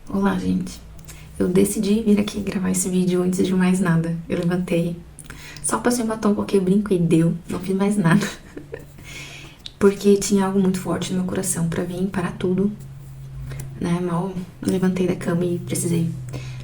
Olá, gente. Eu decidi vir aqui gravar esse vídeo antes de mais nada. Eu levantei, só passei um batom, coloquei o brinco e deu. Não fiz mais nada. Porque tinha algo muito forte no meu coração pra vir parar tudo, né? Mal levantei da cama e precisei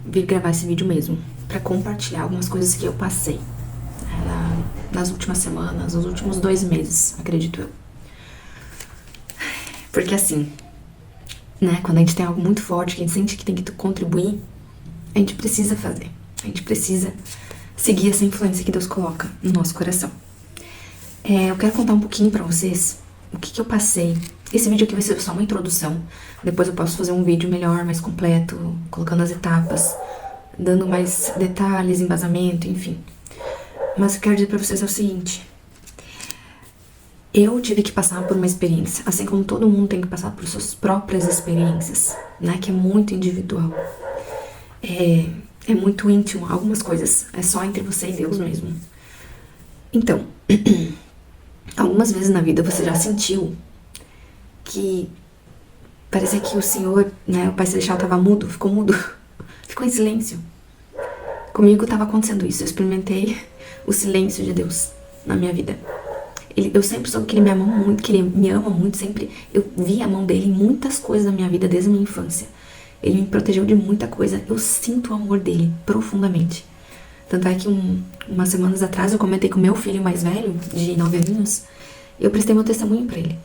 vir gravar esse vídeo mesmo. Pra compartilhar algumas coisas que eu passei, né, nas últimas semanas, nos últimos 2 meses, acredito eu. Porque assim, né, quando a gente tem algo muito forte, que a gente sente que tem que contribuir, a gente precisa fazer. A gente precisa seguir essa influência que Deus coloca no nosso coração. Eu quero contar um pouquinho pra vocês o que eu passei. Esse vídeo aqui vai ser só uma introdução. Depois eu posso fazer um vídeo melhor, mais completo, colocando as etapas, dando mais detalhes, embasamento, enfim. Mas o que eu quero dizer pra vocês é o seguinte. Eu tive que passar por uma experiência, assim como todo mundo tem que passar por suas próprias experiências, né? Que é muito individual. É muito íntimo, algumas coisas. É só entre você e Deus mesmo. Então, algumas vezes na vida você já sentiu que parecia que o Senhor, né, o Pai Celestial tava mudo, ficou em silêncio. Comigo tava acontecendo isso, eu experimentei o silêncio de Deus na minha vida. Eu sempre soube que Ele me ama muito, que Ele me ama muito, sempre eu vi a mão dele em muitas coisas da minha vida desde a minha infância. Ele me protegeu de muita coisa, eu sinto o amor dele profundamente. Tanto é que umas semanas atrás eu comentei com meu filho mais velho, de 9 aninhos, e eu prestei meu testemunho pra ele,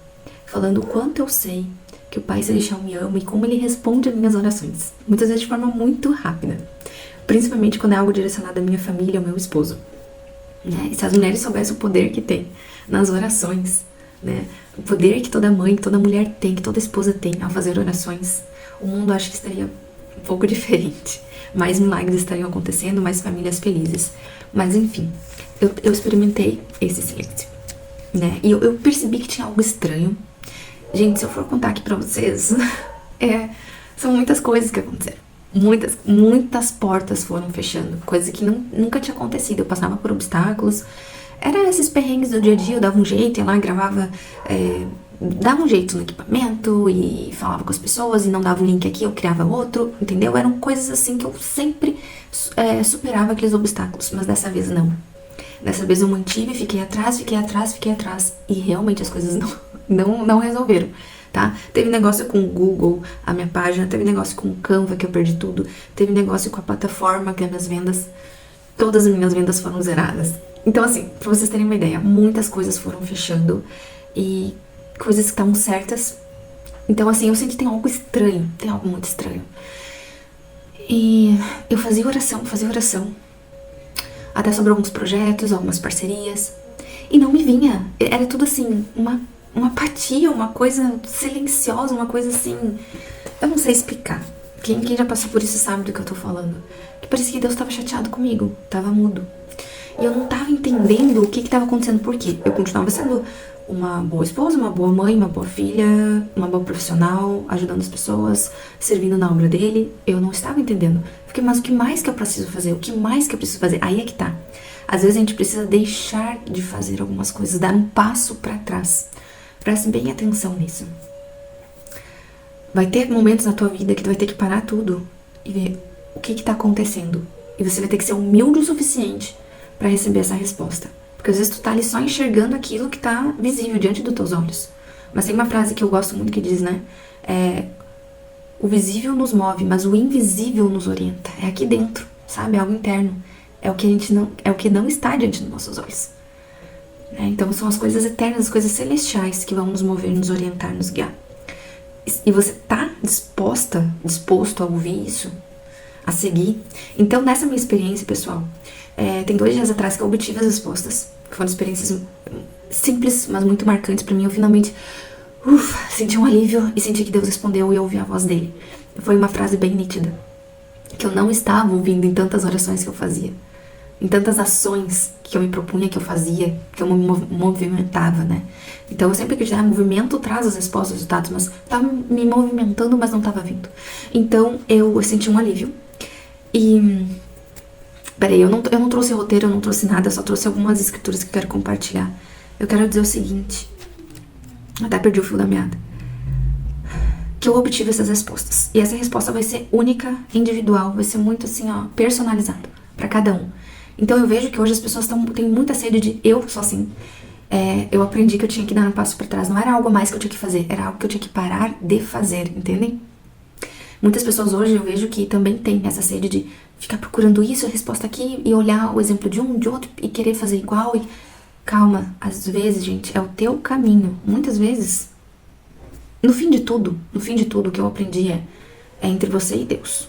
falando o quanto eu sei que o Pai Celestial me ama e como Ele responde às minhas orações, muitas vezes de forma muito rápida, principalmente quando é algo direcionado à minha família, ao meu esposo. Né? E se as mulheres soubessem o poder que tem nas orações, né? O poder que toda mãe, que toda mulher tem, que toda esposa tem ao fazer orações, o mundo acho que estaria um pouco diferente. Mais milagres estariam acontecendo, mais famílias felizes. Mas enfim, eu experimentei esse silêncio, né? E eu percebi que tinha algo estranho. Gente, se eu for contar aqui pra vocês, são muitas coisas que aconteceram. Muitas portas foram fechando, coisa que nunca tinha acontecido. Eu passava por obstáculos, era esses perrengues do dia a dia, eu dava um jeito, ia lá, gravava, dava um jeito no equipamento e falava com as pessoas e não dava um link aqui, eu criava outro, entendeu? Eram coisas assim que eu sempre superava aqueles obstáculos, mas dessa vez não. Dessa vez eu mantive, fiquei atrás e realmente as coisas não resolveram. Tá? Teve negócio com o Google, a minha página, teve negócio com o Canva, que eu perdi tudo, teve negócio com a plataforma, que as minhas vendas, todas as minhas vendas foram zeradas. Então assim, pra vocês terem uma ideia, muitas coisas foram fechando e coisas que estavam certas. Então assim, eu senti que tem algo estranho, tem algo muito estranho. E eu fazia oração, até sobre alguns projetos, algumas parcerias, e não me vinha, era tudo assim, uma apatia, uma coisa silenciosa, uma coisa assim, eu não sei explicar. Quem já passou por isso sabe do que eu tô falando. Que parecia que Deus tava chateado comigo, tava mudo. E eu não tava entendendo o que tava acontecendo, por quê? Eu continuava sendo uma boa esposa, uma boa mãe, uma boa filha, uma boa profissional, ajudando as pessoas, servindo na obra dele. Eu não estava entendendo. Fiquei, mas o que mais que eu preciso fazer? O que mais que eu preciso fazer? Aí é que tá. Às vezes a gente precisa deixar de fazer algumas coisas, dar um passo pra trás. Preste bem atenção nisso. Vai ter momentos na tua vida que tu vai ter que parar tudo e ver o que tá acontecendo. E você vai ter que ser humilde o suficiente pra receber essa resposta. Porque às vezes tu tá ali só enxergando aquilo que tá visível diante dos teus olhos. Mas tem uma frase que eu gosto muito que diz, né? O visível nos move, mas o invisível nos orienta. É aqui dentro, sabe? É algo interno. É o que não está diante dos nossos olhos. Então são as coisas eternas, as coisas celestiais que vão nos mover, nos orientar, nos guiar. E você tá disposto a ouvir isso? A seguir? Então nessa minha experiência, pessoal, tem 2 dias atrás que eu obtive as respostas. Foram experiências simples, mas muito marcantes pra mim. Eu finalmente senti um alívio e senti que Deus respondeu e eu ouvi a voz dele. Foi uma frase bem nítida, que eu não estava ouvindo em tantas orações que eu fazia, em tantas ações que eu me propunha, que eu fazia, que eu me movimentava, né? Então eu sempre acreditava, movimento traz as respostas, os resultados, mas tava me movimentando, mas não tava vindo. Então eu senti um alívio. E peraí, eu não trouxe roteiro, eu não trouxe nada, eu só trouxe algumas escrituras que eu quero compartilhar. Eu quero dizer o seguinte, até perdi o fio da meada, que eu obtive essas respostas. E essa resposta vai ser única, individual, vai ser muito assim, ó, personalizada para cada um. Então eu vejo que hoje as pessoas têm muita sede de eu sou assim. Eu aprendi que eu tinha que dar um passo para trás. Não era algo a mais que eu tinha que fazer, era algo que eu tinha que parar de fazer, entendem? Muitas pessoas hoje eu vejo que também têm essa sede de ficar procurando isso, a resposta aqui, e olhar o exemplo de um, de outro, e querer fazer igual. E calma, às vezes, gente, é o teu caminho. Muitas vezes, no fim de tudo, o que eu aprendi é entre você e Deus.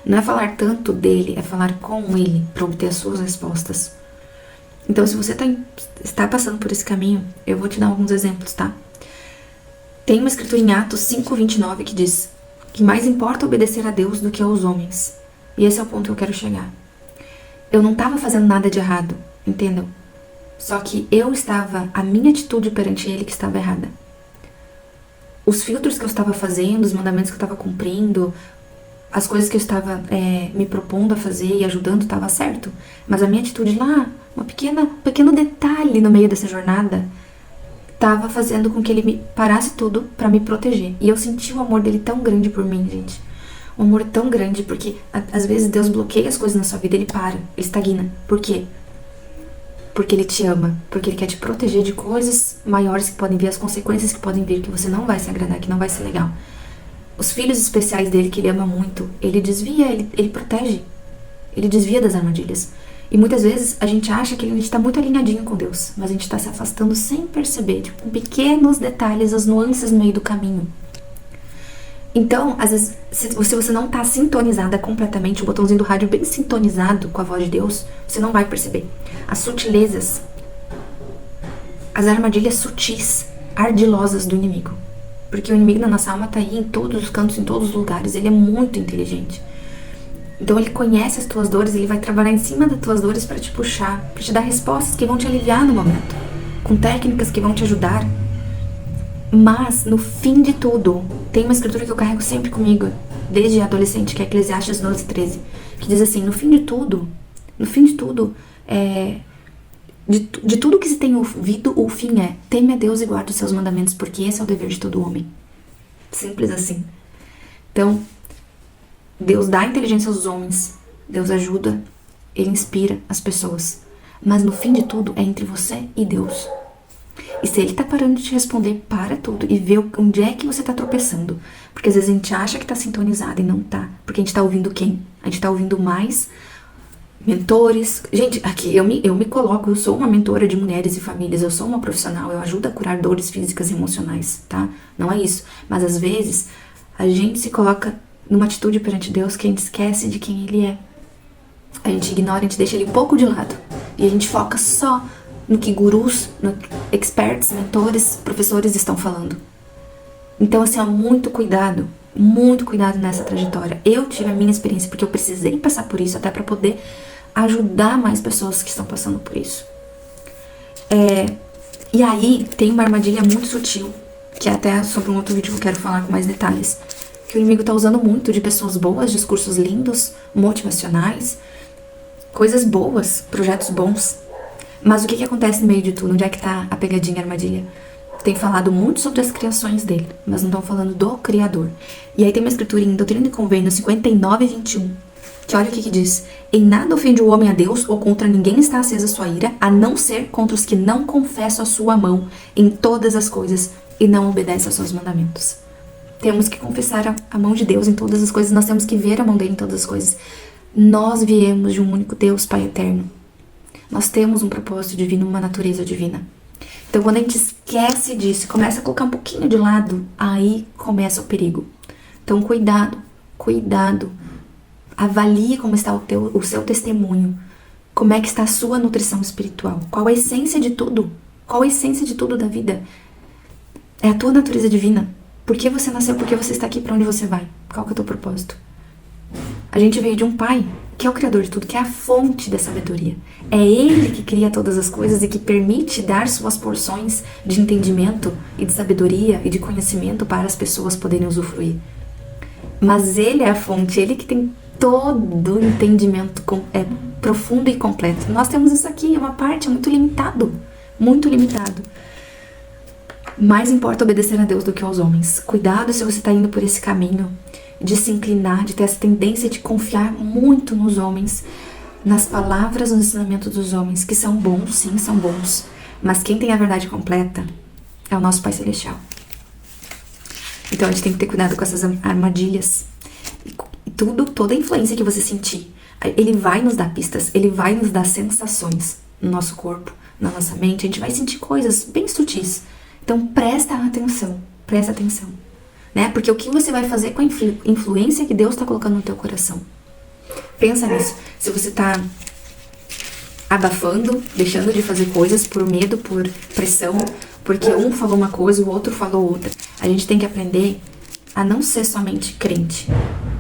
Não é falar tanto dele, é falar com ele para obter as suas respostas. Então, se você está passando por esse caminho, eu vou te dar alguns exemplos, tá? Tem uma escritura em Atos 5:29 que diz que mais importa obedecer a Deus do que aos homens. E esse é o ponto que eu quero chegar. Eu não estava fazendo nada de errado, entendam? Só que a minha atitude perante ele que estava errada. Os filtros que eu estava fazendo, os mandamentos que eu estava cumprindo, as coisas que eu estava me propondo a fazer e ajudando estava certo. Mas a minha atitude lá, pequeno detalhe no meio dessa jornada, estava fazendo com que ele me parasse tudo para me proteger. E eu senti o amor dele tão grande por mim, gente. Um amor tão grande, porque às vezes Deus bloqueia as coisas na sua vida, ele para, ele estagna. Por quê? Porque ele te ama, porque ele quer te proteger de coisas maiores que podem vir, as consequências que podem vir, que você não vai se agradar, que não vai ser legal. Os filhos especiais dele, que ele ama muito, ele desvia, ele protege. Ele desvia das armadilhas. E muitas vezes a gente acha que a gente está muito alinhadinho com Deus, mas a gente está se afastando sem perceber, tipo, pequenos detalhes, as nuances no meio do caminho. Então, às vezes, se você não está sintonizada completamente, o botãozinho do rádio bem sintonizado com a voz de Deus, você não vai perceber. As sutilezas, as armadilhas sutis, ardilosas do inimigo. Porque o inimigo da nossa alma está aí em todos os cantos, em todos os lugares. Ele é muito inteligente. Então ele conhece as tuas dores, ele vai trabalhar em cima das tuas dores para te puxar, para te dar respostas que vão te aliviar no momento, com técnicas que vão te ajudar. Mas, no fim de tudo, tem uma escritura que eu carrego sempre comigo, desde adolescente, que é Eclesiastes 12:13, que diz assim, no fim de tudo, de tudo que se tem ouvido, o fim é, teme a Deus e guarde os seus mandamentos, porque esse é o dever de todo homem. Simples assim. Então, Deus dá inteligência aos homens, Deus ajuda, Ele inspira as pessoas. Mas no fim de tudo, é entre você e Deus. E se ele tá parando de te responder, para tudo e vê onde é que você tá tropeçando. Porque às vezes a gente acha que tá sintonizado e não tá. Porque a gente tá ouvindo quem? A gente tá ouvindo mais mentores. Gente, aqui eu me coloco, eu sou uma mentora de mulheres e famílias, eu sou uma profissional, eu ajudo a curar dores físicas e emocionais, tá? Não é isso. Mas às vezes a gente se coloca numa atitude perante Deus que a gente esquece de quem Ele é. A gente ignora, a gente deixa Ele um pouco de lado. E a gente foca só no que gurus, experts, mentores, professores estão falando. Então, assim, ó, muito cuidado nessa trajetória. Eu tive a minha experiência porque eu precisei passar por isso até para poder ajudar mais pessoas que estão passando por isso. E aí, tem uma armadilha muito sutil, que é até sobre um outro vídeo que eu quero falar com mais detalhes, que o inimigo tá usando muito de pessoas boas, discursos lindos, motivacionais, coisas boas, projetos bons. Mas o que acontece no meio de tudo? Onde é que tá a pegadinha, a armadilha? Tem falado muito sobre as criações dele, mas não estão falando do Criador. E aí tem uma escritura em Doutrina e Convênio 59:21, que olha o que diz. Em nada ofende o homem a Deus, ou contra ninguém está acesa sua ira, a não ser contra os que não confessam a sua mão em todas as coisas e não obedecem aos seus mandamentos. Temos que confessar a mão de Deus em todas as coisas, nós temos que ver a mão dele em todas as coisas. Nós viemos de um único Deus, Pai eterno. Nós temos um propósito divino, uma natureza divina. Então, quando a gente esquece disso e começa a colocar um pouquinho de lado, aí começa o perigo. Então, cuidado. Avalie como está o seu testemunho. Como é que está a sua nutrição espiritual. Qual a essência de tudo? Qual a essência de tudo da vida? É a tua natureza divina. Por que você nasceu? Por que você está aqui? Para onde você vai? Qual que é o teu propósito? A gente veio de um pai, que é o criador de tudo, que é a fonte da sabedoria. É ele que cria todas as coisas e que permite dar suas porções de entendimento e de sabedoria e de conhecimento para as pessoas poderem usufruir. Mas ele é a fonte, ele que tem todo o entendimento profundo e completo. Nós temos isso aqui, é uma parte muito limitado. Muito limitado. Mais importa obedecer a Deus do que aos homens. Cuidado se você está indo por esse caminho de se inclinar, de ter essa tendência de confiar muito nos homens, nas palavras, nos ensinamentos dos homens, que são bons, sim, são bons. Mas quem tem a verdade completa é o nosso Pai Celestial. Então a gente tem que ter cuidado com essas armadilhas. Toda a influência que você sentir, ele vai nos dar pistas, ele vai nos dar sensações no nosso corpo, na nossa mente. A gente vai sentir coisas bem sutis. Então presta atenção, né? Porque o que você vai fazer com a influência que Deus está colocando no teu coração? Pensa nisso. Se você está abafando, deixando de fazer coisas por medo, por pressão, porque um falou uma coisa, o outro falou outra. A gente tem que aprender a não ser somente crente.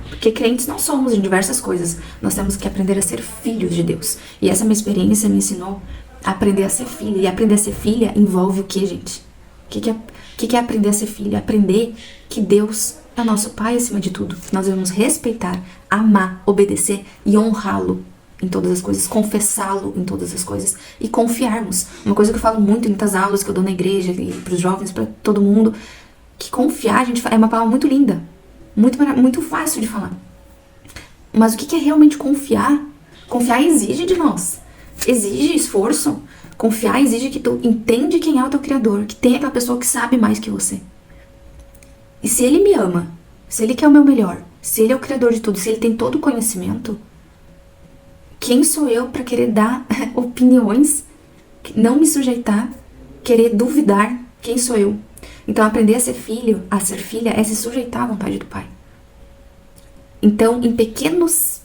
Porque crentes não somos em diversas coisas. Nós temos que aprender a ser filhos de Deus. E essa minha experiência me ensinou a aprender a ser filha. E aprender a ser filha envolve o que, gente? O que é aprender a ser filha? Aprender que Deus é nosso Pai acima de tudo. Nós devemos respeitar, amar, obedecer e honrá-lo em todas as coisas, confessá-lo em todas as coisas e confiarmos. Uma coisa que eu falo muito em muitas aulas que eu dou na igreja e para os jovens, para todo mundo, que confiar, gente, é uma palavra muito linda, muito fácil de falar. Mas o que é realmente confiar? Confiar exige de nós, exige esforço. Confiar exige que tu entende quem é o teu Criador, que tem aquela pessoa que sabe mais que você. E se Ele me ama, se Ele quer o meu melhor, se Ele é o Criador de tudo, se Ele tem todo o conhecimento, quem sou eu para querer dar opiniões, não me sujeitar, querer duvidar? Quem sou eu? Então aprender a ser filho, a ser filha, é se sujeitar à vontade do Pai. Então, em pequenos...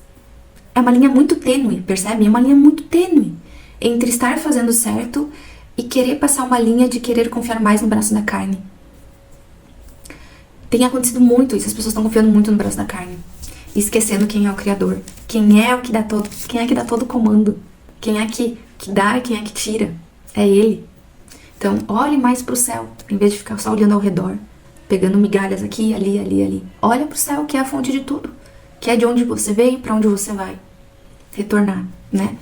É uma linha muito tênue, percebe? É uma linha muito tênue entre estar fazendo certo e querer passar uma linha de querer confiar mais no braço da carne. Tem acontecido muito isso, as pessoas estão confiando muito no braço da carne, esquecendo quem é o Criador, quem é que dá todo o comando, quem é que dá e quem é que tira, é Ele. Então, olhe mais pro céu, em vez de ficar só olhando ao redor, pegando migalhas aqui, ali. Olha pro céu, que é a fonte de tudo, que é de onde você veio e pra onde você vai retornar, né?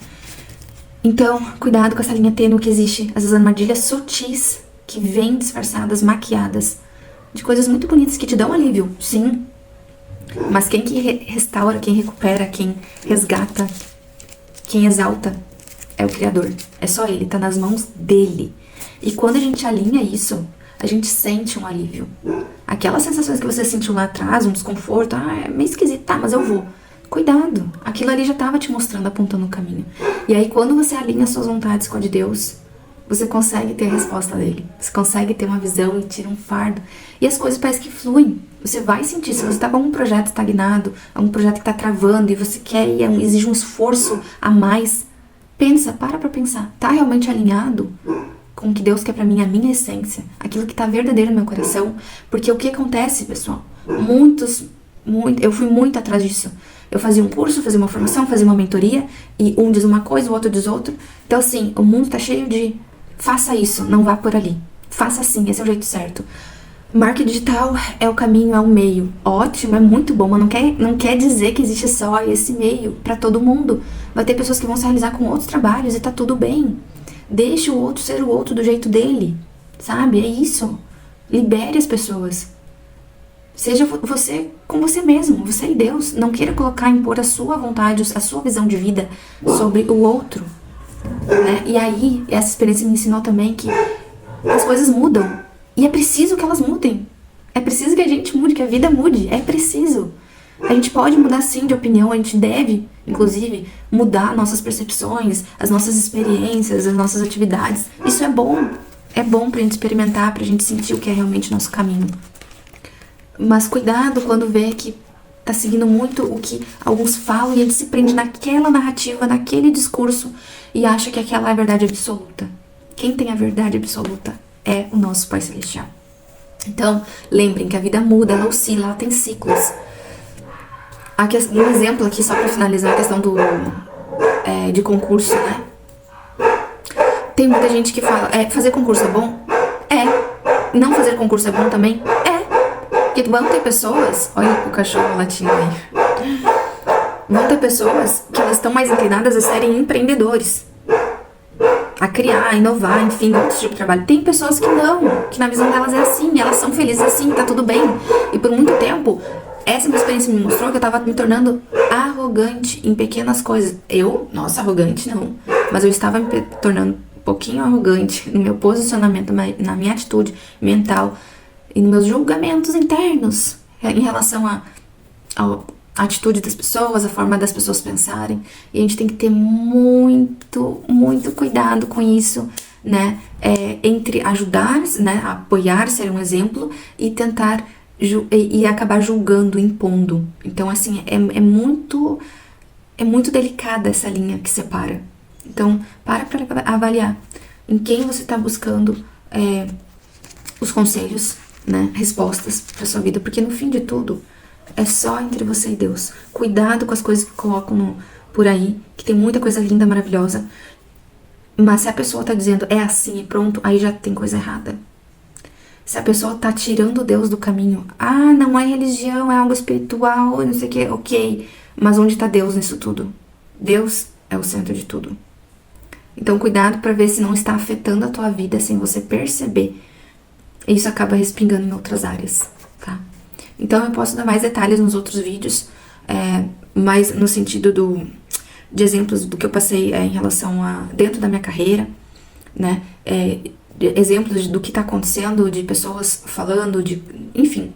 Então, cuidado com essa linha tênue que existe, essas armadilhas sutis que vêm disfarçadas, maquiadas, de coisas muito bonitas que te dão alívio, sim. Mas quem que restaura, quem recupera, quem resgata, quem exalta é o Criador. É só Ele, tá nas mãos dEle. E quando a gente alinha isso, a gente sente um alívio. Aquelas sensações que você sentiu lá atrás, um desconforto, é meio esquisito, tá, mas eu vou. Cuidado, aquilo ali já estava te mostrando, apontando o caminho. E aí quando você alinha suas vontades com a de Deus, você consegue ter a resposta dele. Você consegue ter uma visão e tira um fardo. E as coisas parecem que fluem. Você vai sentir, se você está com um projeto estagnado, um projeto que está travando e você quer ir, exige um esforço a mais, pensa, para pensar. Tá realmente alinhado com o que Deus quer pra mim, a minha essência, aquilo que tá verdadeiro no meu coração? Porque o que acontece, pessoal? Eu fui muito atrás disso. Eu fazia um curso, fazia uma formação, fazia uma mentoria, e um diz uma coisa, o outro diz outra. Então assim, o mundo tá cheio de faça isso, não vá por ali. Faça assim, esse é o jeito certo. Marketing digital é o caminho, é o meio. Ótimo, é muito bom, mas não quer dizer que existe só esse meio pra todo mundo. Vai ter pessoas que vão se realizar com outros trabalhos e tá tudo bem. Deixe o outro ser o outro do jeito dele, sabe? É isso. Libere as pessoas. Seja você com você mesmo, você e Deus. Não queira impor a sua vontade, a sua visão de vida sobre o outro, né? E aí, essa experiência me ensinou também que as coisas mudam. E é preciso que elas mudem. É preciso que a gente mude, que a vida mude. É preciso. A gente pode mudar sim de opinião, a gente deve, inclusive, mudar nossas percepções, as nossas experiências, as nossas atividades. Isso é bom. É bom pra gente experimentar, pra gente sentir o que é realmente nosso caminho. Mas cuidado quando vê que tá seguindo muito o que alguns falam e a gente se prende naquela narrativa, naquele discurso e acha que aquela é a verdade absoluta. Quem tem a verdade absoluta é o nosso Pai Celestial. Então, lembrem que a vida muda, ela oscila, ela tem ciclos. Um exemplo aqui, só pra finalizar a questão de concurso, né? Tem muita gente que fala, fazer concurso é bom? É. Não fazer concurso é bom também? É. Porque vão ter pessoas, olha o cachorro latindo aí. Vão ter pessoas que elas estão mais inclinadas a serem empreendedores. a criar, a inovar, enfim, outro tipo de trabalho. Tem pessoas que não, que na visão delas é assim, elas são felizes assim, tá tudo bem. E por muito tempo, essa minha experiência me mostrou que eu tava me tornando arrogante em pequenas coisas. Nossa, arrogante não, mas eu estava me tornando um pouquinho arrogante no meu posicionamento, na minha atitude mental e nos meus julgamentos internos em relação a atitude das pessoas, a forma das pessoas pensarem. E a gente tem que ter muito, muito cuidado com isso, né? Entre ajudar, né? Apoiar, ser um exemplo e tentar e acabar julgando, impondo. Então, assim, é muito delicada essa linha que separa. Então, para avaliar em quem você está buscando os conselhos, né? Respostas para sua vida, porque no fim de tudo é só entre você e Deus. Cuidado com as coisas que colocam por aí, que tem muita coisa linda, maravilhosa. Mas se a pessoa tá dizendo é assim e pronto, aí já tem coisa errada. Se a pessoa tá tirando Deus do caminho, não é religião, é algo espiritual, não sei o que, ok. Mas onde tá Deus nisso tudo? Deus é o centro de tudo. Então cuidado para ver se não está afetando a tua vida sem você perceber. E isso acaba respingando em outras áreas, tá? Então eu posso dar mais detalhes nos outros vídeos, mais no sentido de exemplos do que eu passei em relação a dentro da minha carreira, né? Exemplos do que está acontecendo, de pessoas falando, enfim,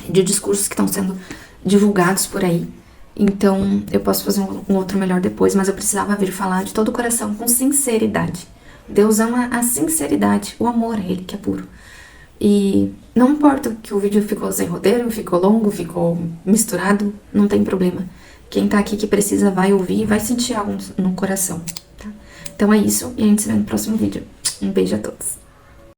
de discursos que estão sendo divulgados por aí. Então eu posso fazer um outro melhor depois, mas eu precisava vir falar de todo o coração, com sinceridade. Deus ama a sinceridade, o amor a Ele, que é puro. E não importa que o vídeo ficou sem roteiro, ficou longo, ficou misturado, não tem problema. Quem tá aqui que precisa vai ouvir e vai sentir algo no coração, tá? Então é isso, e a gente se vê no próximo vídeo. Um beijo a todos.